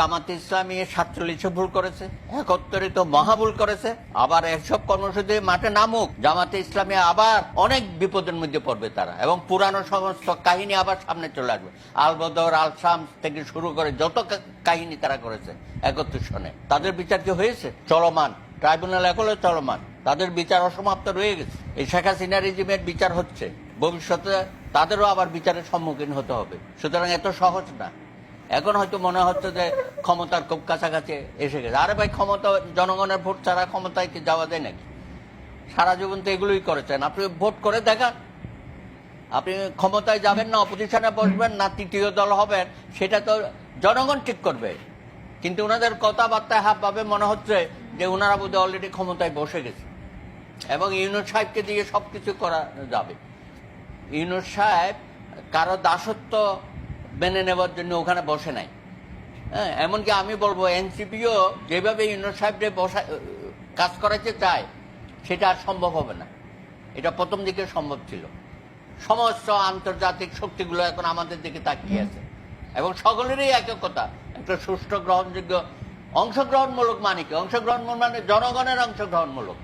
জামাতে ইসলামী 47 ভুল করেছে, 71 তো মহাভুল করেছে। আবার এসব কর্মসূচি মাঠে নামুক, জামাতে ইসলামী আবার অনেক বিপদের মধ্যে পড়বে তারা, এবং পুরানো সমস্ত কাহিনী আবার সামনে চলে আসবে। আল বদর, আল শামস থেকে শুরু করে যত কাহিনী তারা করেছে 71 সনে, তাদের বিচার কি হয়েছে? চলমান, ট্রাইব্যুনাল এখনো চলমান, তাদের বিচার অসমাপ্ত রয়ে গেছে। এই শেখ হাসিনা রেজিমের বিচার হচ্ছে, ভবিষ্যতে তাদেরও আবার বিচারের সম্মুখীন হতে হবে। সুতরাং এত সহজ না। এখন হয়তো মনে হচ্ছে যে ক্ষমতার খুব কাছাকাছি এসে গেছে। আরে ভাই, ক্ষমতা জনগণের ভোট ছাড়া ক্ষমতায় কি যাওয়া যায় নাকি? সারা জীবন তো এগুলোই করেছেন। আপনি ভোট করে দেখান, আপনি ক্ষমতায় যাবেন না অপোজিশনে বসবেন না তৃতীয় দল হবেন, সেটা তো জনগণ ঠিক করবে। কিন্তু ওনাদের কথাবার্তায় হাবভাবে মনে হচ্ছে যে ওনারা বোধহয় অলরেডি ক্ষমতায় বসে গেছে এবং ইউনূস সাহেবকে দিয়ে সবকিছু করা যাবে। ইউনূস সাহেব কারো দাসত্ব মেনে নেওয়ার জন্য ওখানে বসে নাই। হ্যাঁ, এমনকি আমি বলবো এনসিপিও যেভাবে ইউনূস সাহেবকে বসা কাজ করাতে চায় সেটা আর সম্ভব হবে না। এটা প্রথম দিকে সম্ভব ছিল। সমস্ত আন্তর্জাতিক শক্তিগুলো এখন আমাদের দিকে তাকিয়ে আছে এবং সকলেরই একতা, একটা সুষ্ঠু গ্রহণযোগ্য অংশগ্রহণমূলক, মানে কি অংশগ্রহণ মানে জনগণের অংশগ্রহণমূলক।